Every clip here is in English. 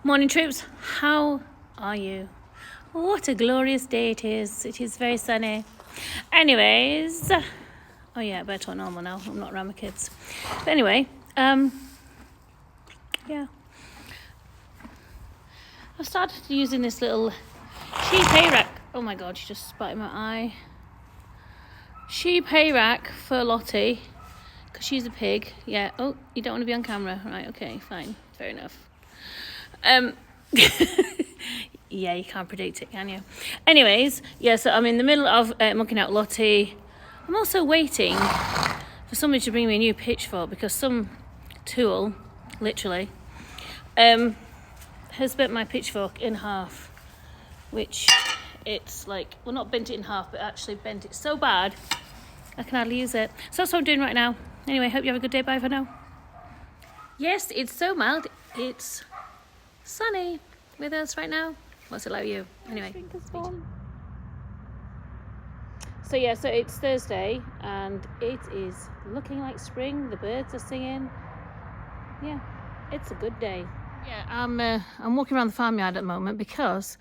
Morning troops, how are you? What a glorious day it is. It is very sunny. Anyways, oh yeah, I better talk normal now. I'm not around my kids. But anyway, yeah. I've started using this little sheep hay rack. Oh my god, she just spat in my eye. Sheep hay rack for Lottie, because she's a pig. Yeah, oh, you don't want to be on camera. Right, okay, fine, fair enough. Yeah, you can't predict it, can you? Anyways, yeah, so I'm in the middle of mucking out Lottie. I'm also waiting for somebody to bring me a new pitchfork because some tool, literally, has bent my pitchfork in half, which it's like, well, not bent it in half, but actually bent it so bad I can hardly use it. So that's what I'm doing right now. Anyway, hope you have a good day. Bye for now. Yes, it's so mild. It's sunny with us right now. What's it like you? Anyway. So yeah, so it's Thursday and it is looking like spring. The birds are singing. Yeah, it's a good day. Yeah, I'm walking around the farmyard at the moment because,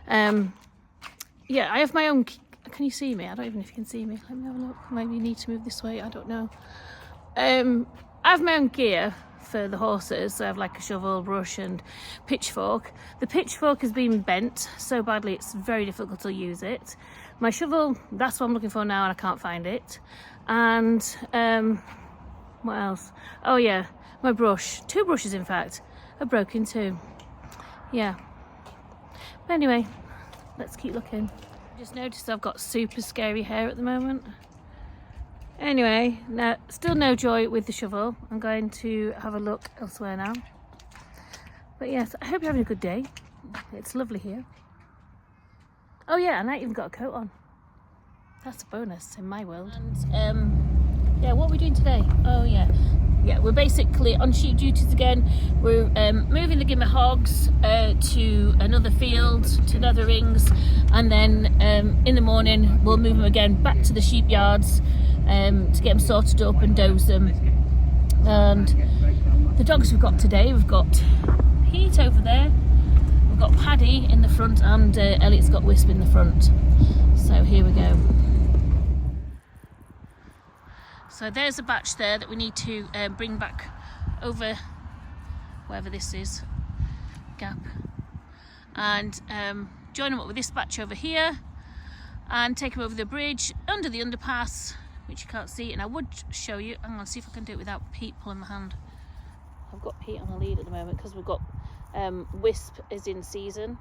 yeah, I have my own. Can you see me? I don't even know if you can see me. Let me have a look. Maybe you need to move this way. I don't know. I have my own gear for the horses. So I have like a shovel, brush and pitchfork. The pitchfork has been bent so badly it's very difficult to use it. My shovel, that's what I'm looking for now and I can't find it. And what else? Oh yeah, my brush, 2 brushes in fact, are broken too. Yeah. But anyway, let's keep looking. Just noticed I've got super scary hair at the moment. Anyway, no, still no joy with the shovel. I'm going to have a look elsewhere now. But yes, I hope you're having a good day. It's lovely here. Oh yeah, and I even got a coat on. That's a bonus in my world. And yeah, what are we doing today? Oh yeah. Yeah, we're basically on sheep duties again. We're moving the gimmer hogs to another field, to nether rings, and then in the morning we'll move them again back to the sheep yards to get them sorted up and doze them. And the dogs we've got today, we've got Pete over there, we've got Paddy in the front, and Elliot's got Wisp in the front. So here we go. So there's a batch there that we need to bring back over wherever this is, gap, and join them up with this batch over here and take them over the bridge under the underpass, which you can't see. And I would show you, I'm going to see if I can do it without Pete pulling my hand. I've got Pete on the lead at the moment because we've got Wisp is in season,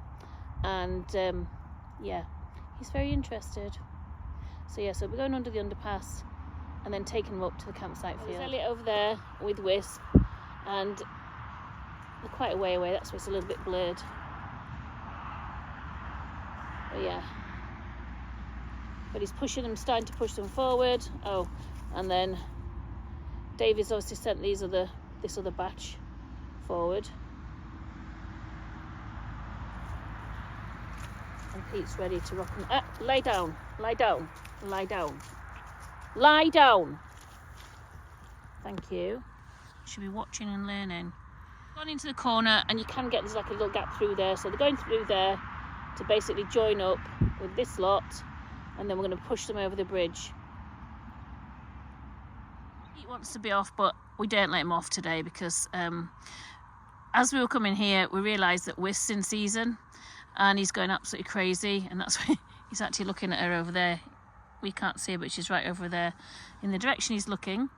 and yeah, he's very interested. So yeah, so we're going under the underpass and then taking them up to the campsite field. There's Elliot over there with Wisp, and they're quite a way away, that's why it's a little bit blurred. But yeah, but he's pushing them, starting to push them forward. Oh, and then David's obviously sent this other batch forward, and Pete's ready to rock them. Lie down, lie down, lie down. Lie down. Thank you. Should be watching and learning. Gone into the corner, and you can get, there's like a little gap through there, so they're going through there to basically join up with this lot, and then we're going to push them over the bridge. He wants to be off, but we don't let him off today because as we were coming here we realised that Wisp's in season and he's going absolutely crazy, and that's why he's actually looking at her over there. We can't see her, but she's right over there in the direction he's looking,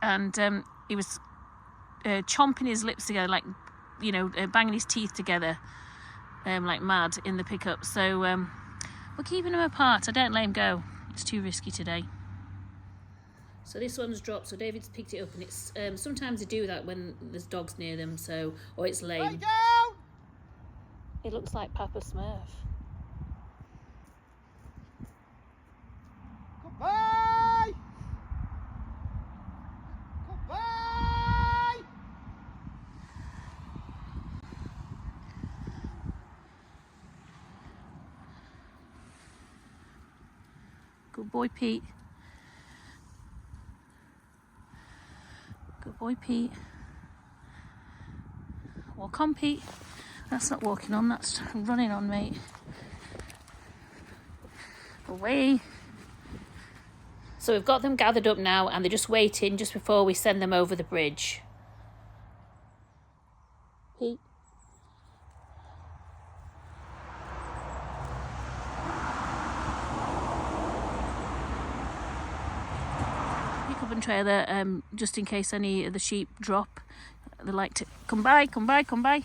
and he was chomping his lips together, like, you know, banging his teeth together like mad in the pickup. So we're keeping him apart. I don't let him go, it's too risky today. So this one's dropped, so David's picked it up, and it's sometimes they do that when there's dogs near them, so, or it's lame. Lay down! It looks like Papa Smurf. Goodbye! Goodbye! Good boy, Pete. Good boy, Pete. Walk on, Pete. That's not walking on, that's running on, mate. Away. So we've got them gathered up now and they're just waiting just before we send them over the bridge. Pete. Pickup and trailer, just in case any of the sheep drop. They like to come by, come by, come by.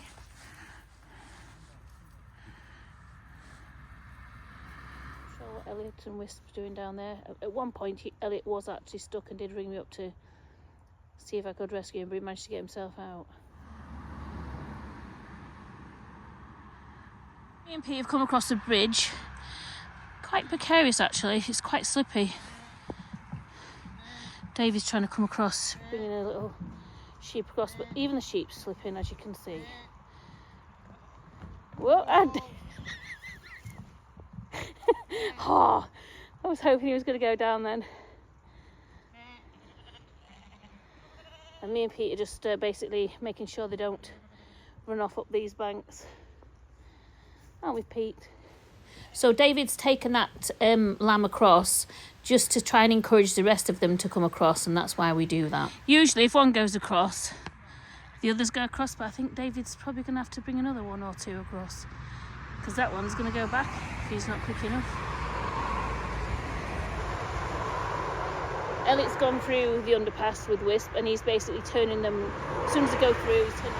What Elliot and Wisp doing down there. At one point Elliot was actually stuck and did ring me up to see if I could rescue him, but he managed to get himself out. Me and Pete have come across the bridge. Quite precarious actually, it's quite slippy. Davey's trying to come across, bringing a little sheep across, but even the sheep's slipping, as you can see. Whoa, and oh, I was hoping he was going to go down then. And me and Pete are just basically making sure they don't run off up these banks. Aren't we, Pete? So David's taken that lamb across just to try and encourage the rest of them to come across, and that's why we do that. Usually if one goes across, the others go across, but I think David's probably going to have to bring another one or two across, because that one's going to go back if he's not quick enough. Elliot's gone through the underpass with Wisp and he's basically turning them, as soon as they go through, he's turning.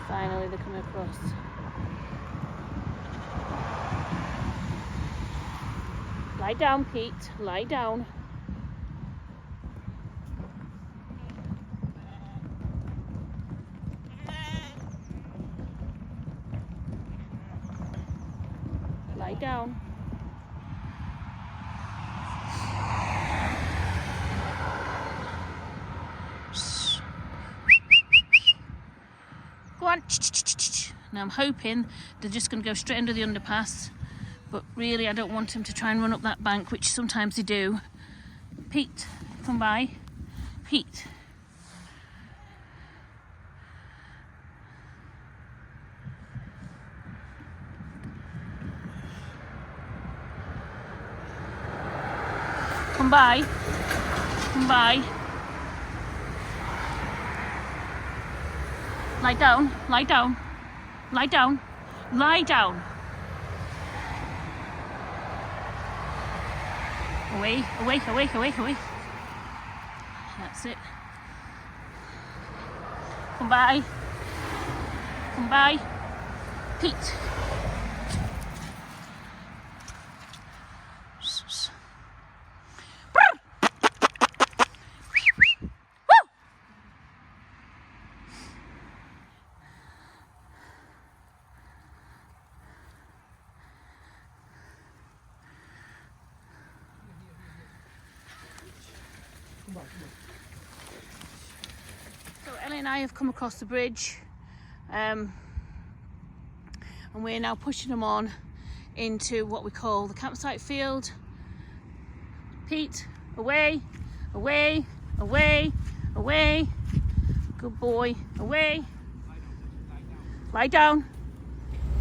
Finally they're coming across. Lie down, Pete, lie down. Lie down. Go on. Now I'm hoping they're just going to go straight under the underpass, but really I don't want them to try and run up that bank, which sometimes they do. Pete, come by. Pete. Come by. Come by. Lie down. Lie down. Lie down. Lie down. Away, away, away, away, away. That's it. Come by. Come by. Pete. So Ellie and I have come across the bridge and we're now pushing them on into what we call the campsite field. Pete, away, away, away, away. Good boy, away. Lie down.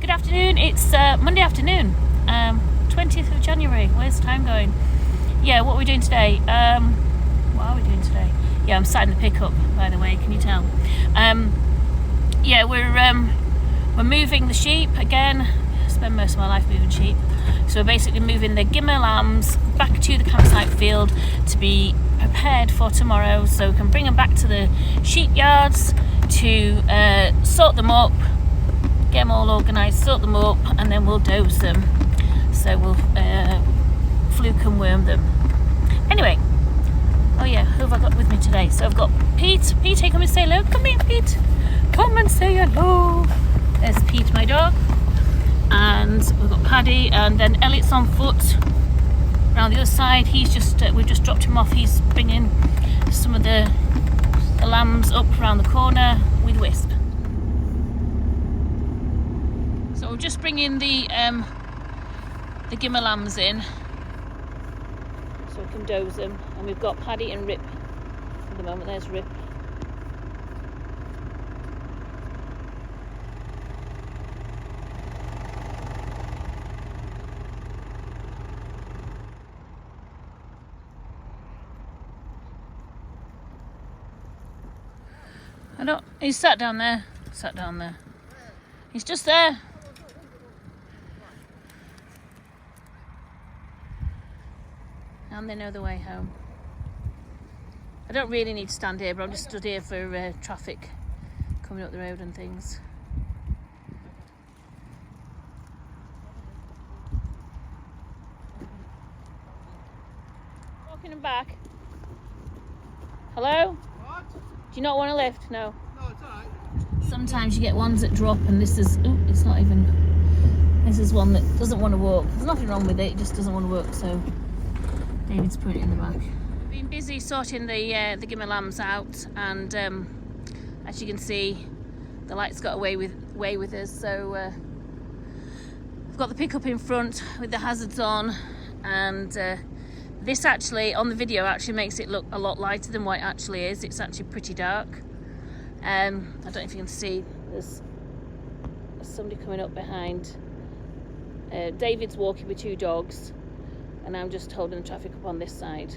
Good afternoon, it's Monday afternoon, 20th of January. Where's time going? Yeah, what are we doing today? What are we doing today? Yeah, I'm sat in the pickup, by the way, can you tell? Yeah, we're moving the sheep again. I spend most of my life moving sheep. So we're basically moving the gimmer lambs back to the campsite field to be prepared for tomorrow, so we can bring them back to the sheep yards to sort them up, get them all organised, sort them up, and then we'll dose them. So we'll fluke and worm them. Anyway, oh yeah, who have I got with me today? So I've got Pete. Pete, come and say hello. Come here, Pete. Come and say hello. There's Pete, my dog. And we've got Paddy, and then Elliot's on foot around the other side. He's just, we've just dropped him off. He's bringing some of the lambs up around the corner with Wisp. So we're just bringing the gimmer lambs in, so we can dose them, and we've got Paddy and Rip at the moment. There's Rip. He's sat down there. Sat down there. He's just there. And they know the way home. I don't really need to stand here, but I'm just stood here for traffic coming up the road and things. Walking them back. Hello? What? Do you not want a lift? No. No, it's alright. Sometimes you get ones that drop, and this is, oh, it's not even, this is one that doesn't want to walk. There's nothing wrong with it, it just doesn't want to work, so David's put it in the back. We've been busy sorting the gimmer lambs out, and as you can see, the light's got away with us, so I've got the pickup in front with the hazards on, and this actually, on the video, actually makes it look a lot lighter than what it actually is. It's actually pretty dark. I don't know if you can see, there's somebody coming up behind. David's walking with 2 dogs, and I'm just holding the traffic up on this side.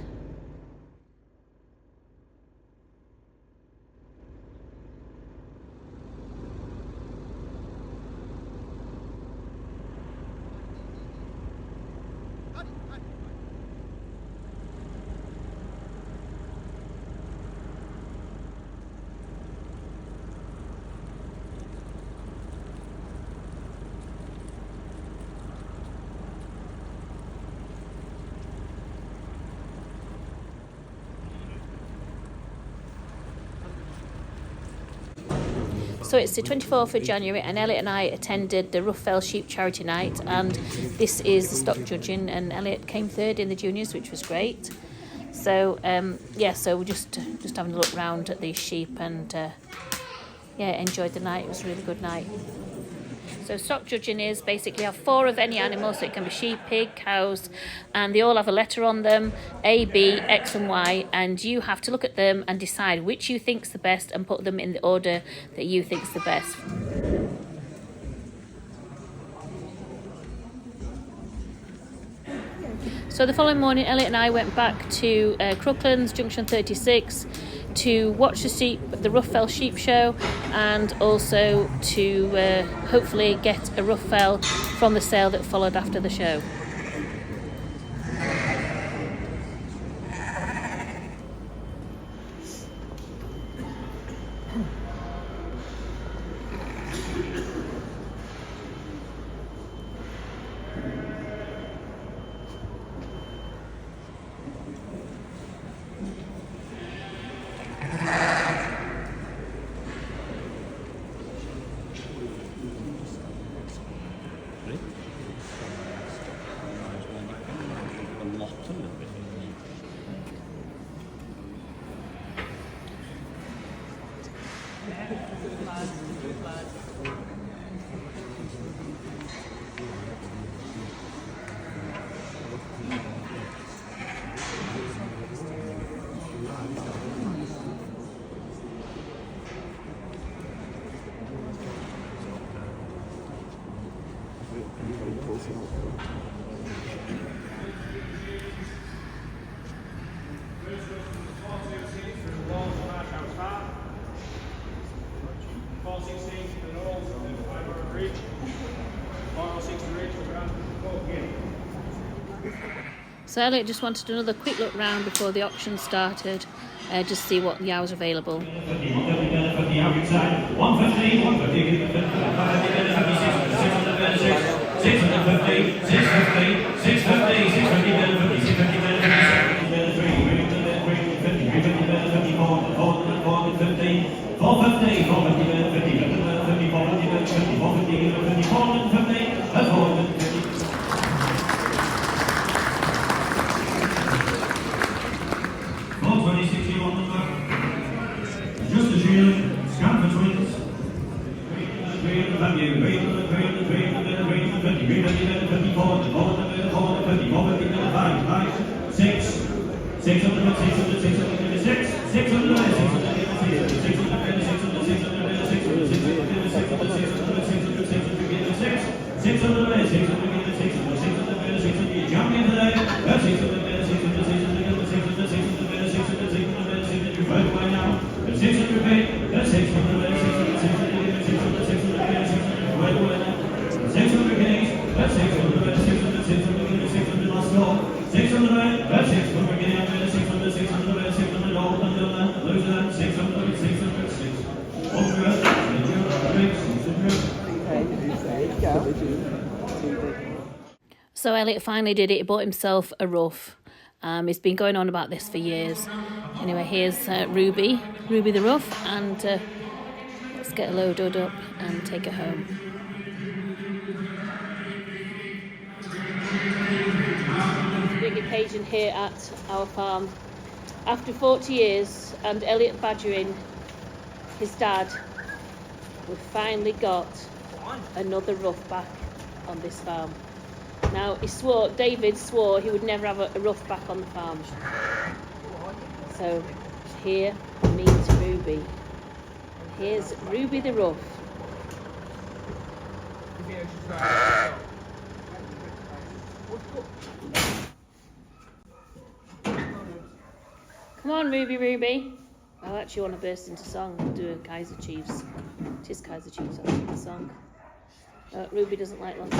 So it's the 24th of January, and Elliot and I attended the Rough Fell Sheep Charity Night, and this is the stock judging, and Elliot came 3rd in the juniors, which was great. So yeah, so we're just having a look round at these sheep, and yeah, enjoyed the night. It was a really good night. So stock judging is basically have 4 of any animal, so it can be sheep, pig, cows, and they all have a letter on them, A, B, X and Y, and you have to look at them and decide which you think's the best and put them in the order that you think's the best. So the following morning, Elliot and I went back to Crooklands, Junction 36, to watch the Rough Fell Sheep Show, and also to hopefully get a Rough Fell from the sale that followed after the show. So Elliot just wanted another quick look round before the auction started, just to see what the hours available. So Elliot finally did it. He bought himself a rough. He's been going on about this for years. Anyway, here's Ruby the rough, and let's get it loaded up and take it home. Big occasion here at our farm. After 40 years and Elliot badgering his dad, we've finally got another rough back on this farm. Now, David swore he would never have a rough back on the farm. So, here meets Ruby. Here's Ruby the rough. Come on, Ruby. I actually want to burst into song and do a Kaiser Chiefs. It is Kaiser Chiefs, the song. Ruby doesn't like Lottie.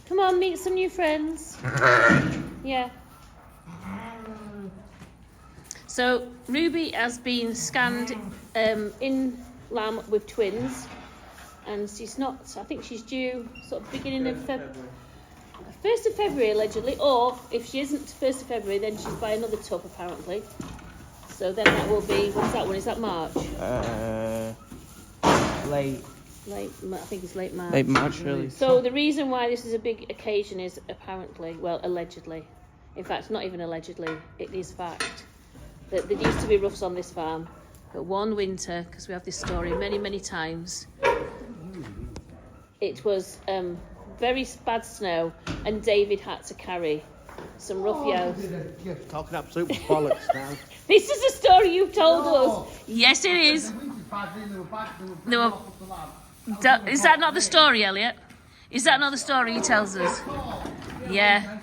Come on, meet some new friends. Yeah. So Ruby has been scanned in lamb with twins, and she's not. I think she's due sort of beginning of February. 1st of February allegedly, or if she isn't 1st of February, then she's by another tub apparently. So then that will be, what's that one? Is that March? I think it's late March. Late March, really. So the reason why this is a big occasion is apparently, well, allegedly. In fact, not even allegedly, it is fact. That there used to be roughs on this farm, but one winter, because we have this story many times, it was very bad snow, and David had to carry some ruffios. You're talking absolute bollocks now. This is a story you've told us. Yes, it is. Is that not the story, Elliot? Is that not the story he tells us? Yeah.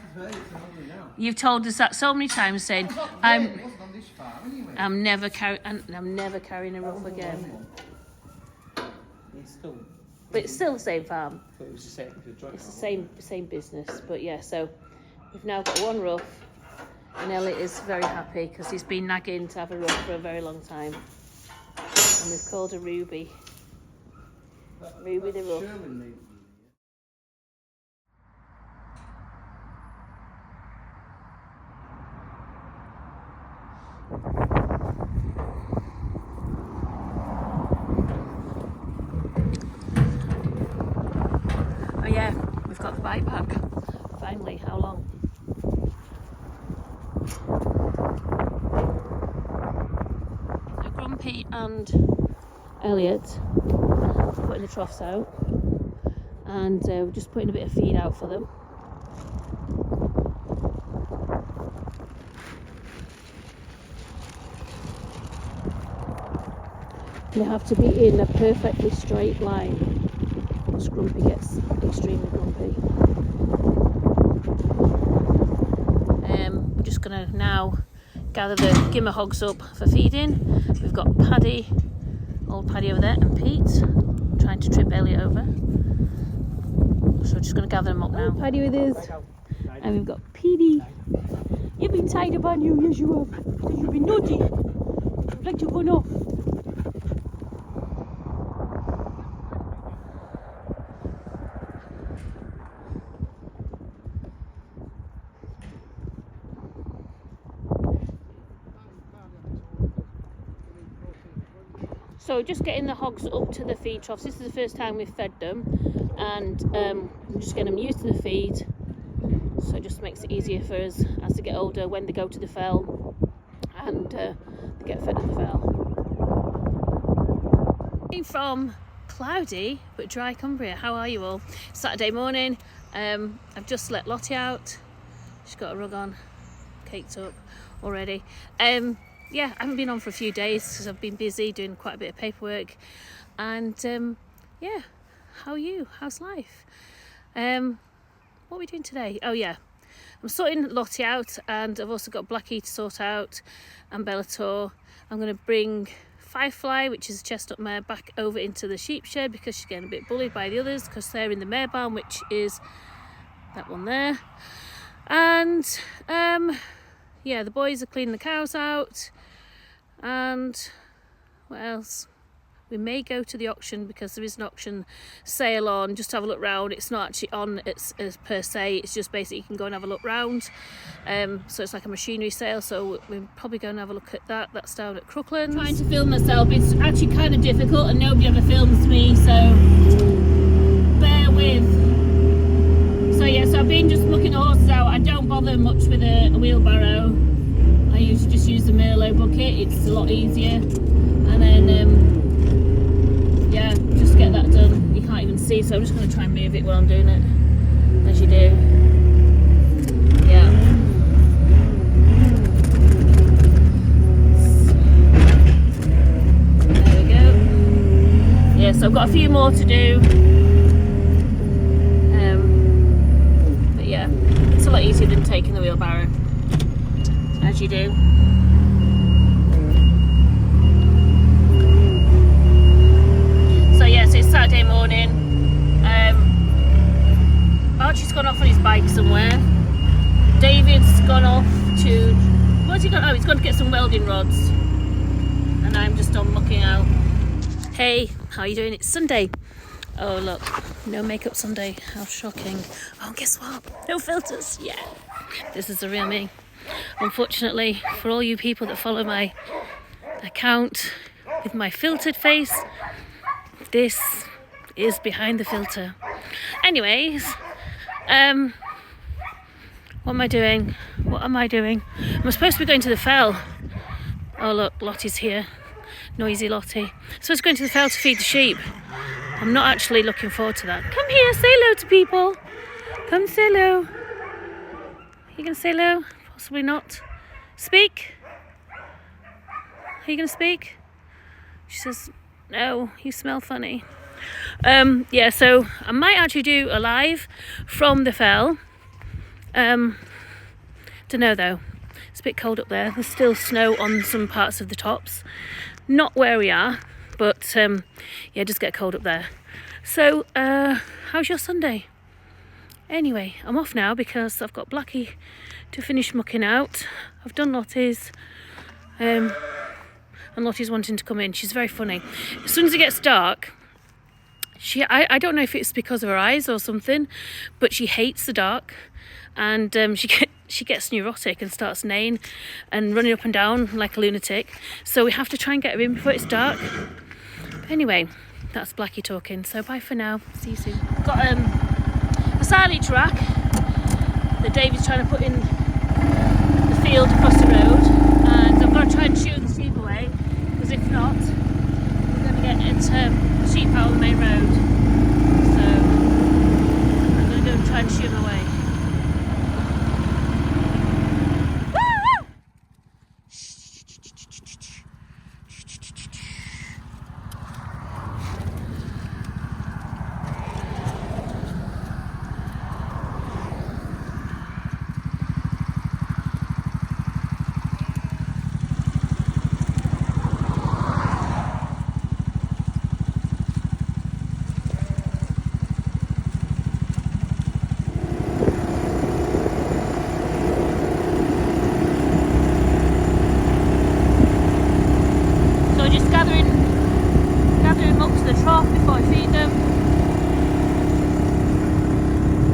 You've told us that so many times, saying, I'm never carrying a rough again. But it's still the same farm. It's the same business. But yeah, so we've now got one rough, and Elliot is very happy because he's been nagging to have a rough for a very long time. And we've called her Ruby. Ruby the rough. Oh yeah, we've got the bike back. Finally, how long? So Grumpy and Elliot putting the troughs out, and we're just putting a bit of feed out for them. They have to be in a perfectly straight line, because Grumpy gets extremely grumpy. We're just going to now gather the gimmer hogs up for feeding. We've got Paddy, old Paddy over there, and Pete trying to trip Elliot over. So we're just going to gather them up now. Paddy with us. And we've got Petey. You've been tied up on you, yes you have. Because you've been naughty. You'd like to run off. So just getting the hogs up to the feed troughs. This is the first time we've fed them, and I'm just getting them used to the feed, so it just makes it easier for us as they get older when they go to the fell and they get fed at the fell. From cloudy but dry Cumbria, how are you all? Saturday morning. I've just let Lottie out. She's got a rug on, caked up already. Yeah, I haven't been on for a few days because I've been busy doing quite a bit of paperwork. And yeah, how are you? How's life? What are we doing today? Oh yeah, I'm sorting Lottie out, and I've also got Blackie to sort out and Bellator. I'm going to bring Firefly, which is a chestnut mare, back over into the sheep shed because she's getting a bit bullied by the others because they're in the mare barn, which is that one there. And yeah, the boys are cleaning the cows out. And what else? We may go to the auction because there is an auction sale on, just to have a look round. It's not actually on it's per se, it's just basically you can go and have a look round. So it's like a machinery sale, so we're probably going to have a look at that. That's down at Crooklands. Trying to film myself, it's actually kind of difficult and nobody ever films me, so bear with. So yeah, so I've been just mucking the horses out. I don't bother much with a wheelbarrow. I usually just use the Merlot bucket, it's a lot easier. And then yeah, just get that done. You can't even see, so I'm just going to try and move it while I'm doing it, as you do. Yeah. There we go. Yeah, so I've got a few more to do. But yeah, it's a lot easier than taking the wheelbarrow, as you do. So it's Saturday morning. Archie's gone off on his bike somewhere. David's gone off to, where's he gone? Oh, he's gone to get some welding rods. And I'm just on mucking out. Hey, how are you doing? It's Sunday. Oh look, no makeup Sunday. How shocking. Oh, guess what? No filters. Yeah, this is the real me. Unfortunately, for all you people that follow my account with my filtered face, this is behind the filter. Anyways, what am I doing? What am I doing? I'm supposed to be going to the fell. Oh look, Lottie's here. Noisy Lottie. I'm supposed to go into the fell to feed the sheep. I'm not actually looking forward to that. Come here, say hello to people. Come say hello. You gonna say hello? Possibly not. Speak. Are you gonna speak? She says, no, you smell funny. Yeah, so I might actually do a live from the fell. Don't know though. It's a bit cold up there. There's still snow on some parts of the tops. Not where we are, but yeah, just get cold up there. So, how's your Sunday? Anyway, I'm off now because I've got Blackie to finish mucking out. I've done Lottie's. And Lottie's wanting to come in. She's very funny. As soon as it gets dark, I don't know if it's because of her eyes or something, but she hates the dark, and she gets neurotic and starts neighing and running up and down like a lunatic. So we have to try and get her in before it's dark. But anyway, that's Blackie talking. So bye for now. See you soon. Got a silage rack that David's trying to put in the field across the road, and I'm going to try and shoo the sheep away. Because if not, we're going to get sheep out of the main road. So I'm going to go and try and shoot them away.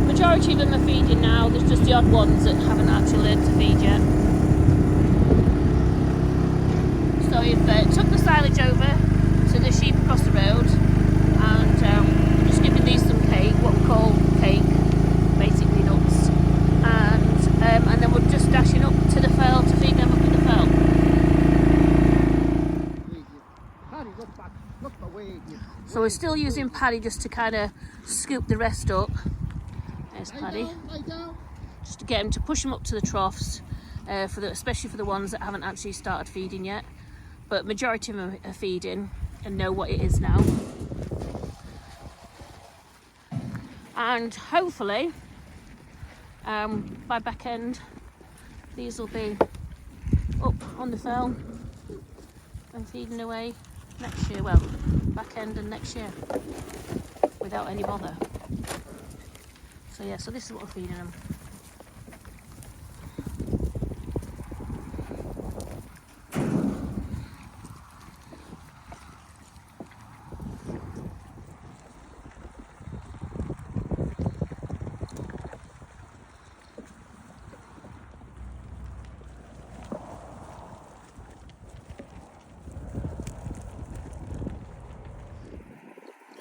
Majority of them are feeding now, there's just the odd ones that haven't actually learned to feed yet. So we've took the silage over to the sheep across the road, and I'm just giving these some cake, what we call cake, basically nuts, and then we're just dashing up to the fell to feed them up in the fell. So we're still using Paddy just to kind of scoop the rest up. There's Paddy. Just to get him to push them up to the troughs, especially for the ones that haven't actually started feeding yet. But majority of them are feeding and know what it is now. And hopefully, by back end, these will be up on the fell and feeding away. next year, well, back end and next year, without any bother. So yeah, so this is what we're feeding them.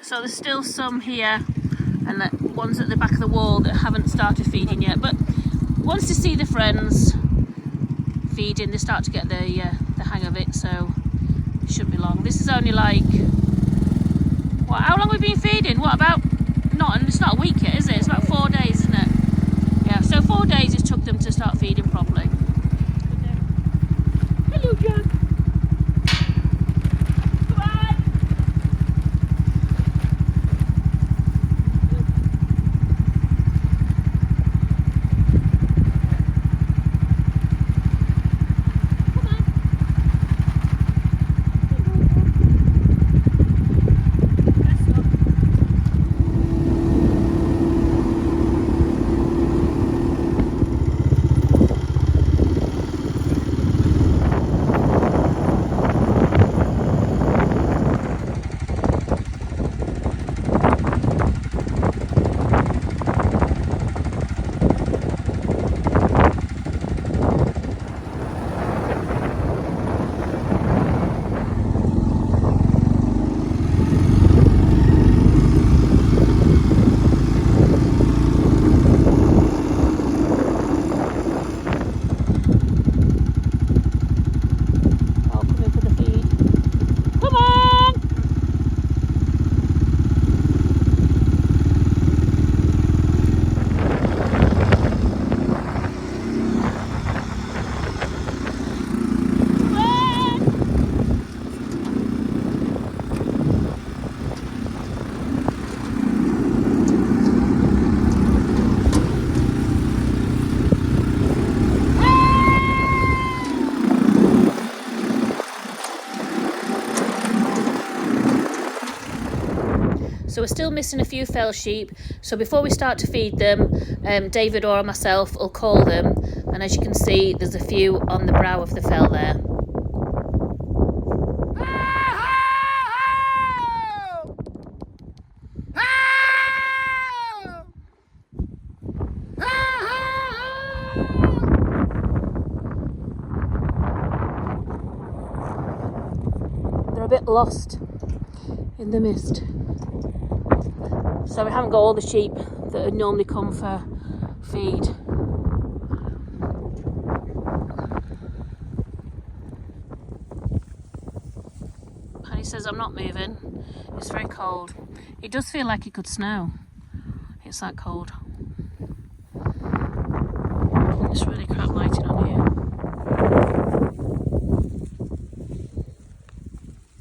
So there's still some here, and the ones at the back of the wall that haven't started feeding yet. But once they see the friends feeding, they start to get the hang of it. So it shouldn't be long. This is only like, what? How long have we been feeding? What, about? It's not a week yet, is it? It's about 4 days, isn't it? Yeah. So 4 days it took them to start feeding properly. Hello, Jan. So we're still missing a few fell sheep. So before we start to feed them, David or myself will call them. And as you can see, there's a few on the brow of the fell there. They're a bit lost in the mist. So we haven't got all the sheep that would normally come for feed. Paddy says I'm not moving. It's very cold. It does feel like it could snow. It's that cold. It's really crap lighting on here.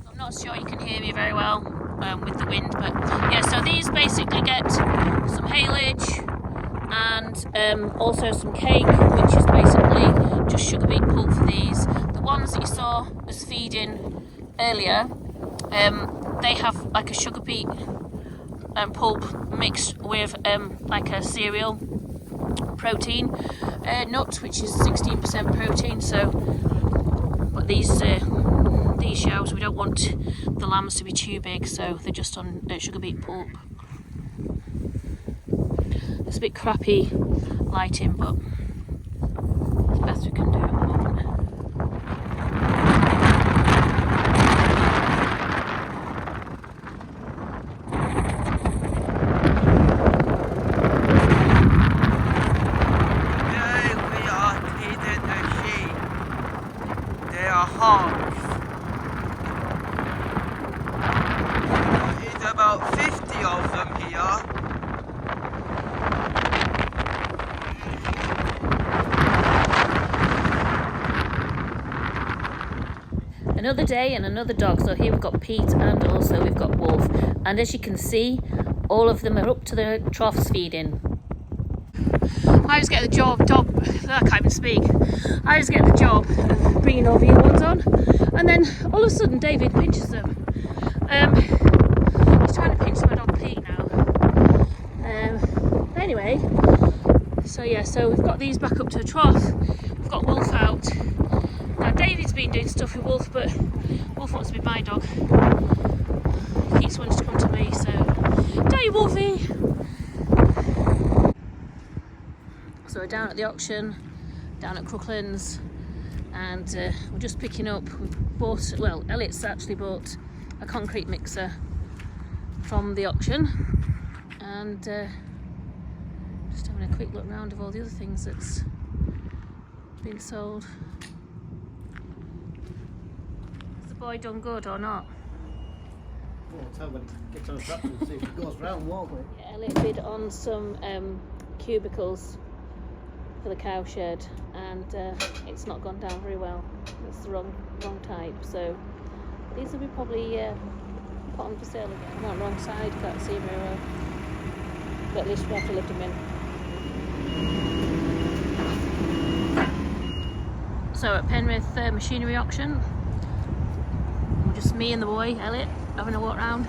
I'm not sure you can hear me very well with the wind, but yeah, so these basically get some haylage and also some cake, which is basically just sugar beet pulp for these. The ones that you saw us feeding earlier, they have like a sugar beet pulp mixed with like a cereal protein nut, which is 16% protein. So, but these shelves, we don't want the lambs to be too big, so they're just on sugar beet pulp. It's a bit crappy lighting, but it's the best we can do at the moment. Today we are feeding the sheep. They are hogs. There's about 50 of them here. Another day and another dog. So here we've got Pete and also we've got Wolf. And as you can see, all of them are up to the troughs feeding. I just get the job, I can't even speak. I just get the job of bringing all the other ones on. And then all of a sudden David pinches them. He's trying to pinch my dog Pete now. Anyway, so yeah, so we've got these back up to a trough. We've got Wolf out. Now David's been doing stuff with Wolf, but Wolf wants to be my dog. He keeps wanting to come to me, so day Wolfie! So we're down at the auction, down at Crooklands, and we're just picking up. We've bought, well, Elliott's actually bought a concrete mixer from the auction, and just having a quick look round of all the other things that's been sold. Has the boy done good or not? We'll tell when it gets on a tractor and see if it goes round, won't we? Yeah, Elliot bid on some cubicles for the cow shed, and it's not gone down very well. It's the wrong type, so these will be probably put on for sale again. Not wrong side, can't see very well, but at least we have to lift them in. So at Penrith Machinery Auction, just me and the boy Elliot having a walk round.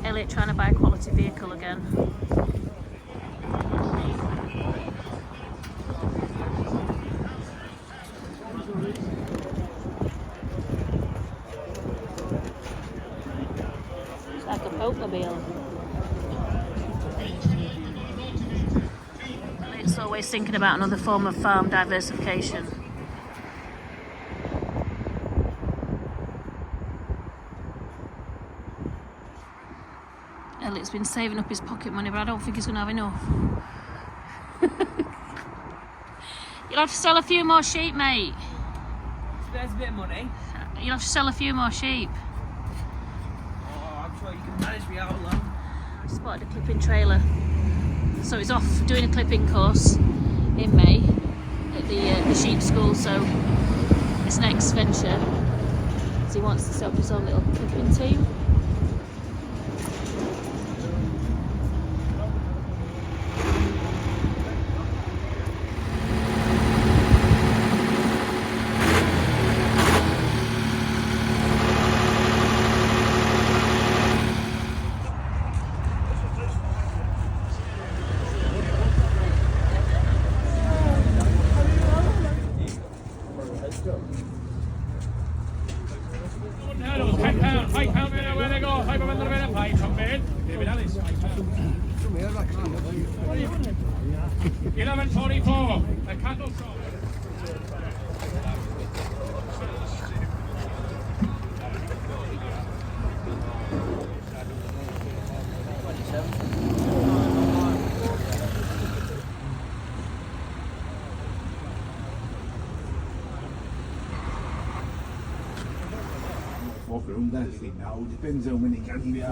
Elliot trying to buy a quality vehicle again. It's like a Pokemobile. Elliot's always thinking about another form of farm diversification. Elliot's been saving up his pocket money, but I don't think he's going to have enough. You'll have to sell a few more sheep, mate. There's a bit of money. You'll have to sell a few more sheep. Oh, I'm sure you can manage me out alone. I spotted a clipping trailer. So he's off doing a clipping course in May at the sheep school, so his next venture is he wants to set up his own little clipping team. $11.44, a cattle shop. Walk around anything now, depends how many can you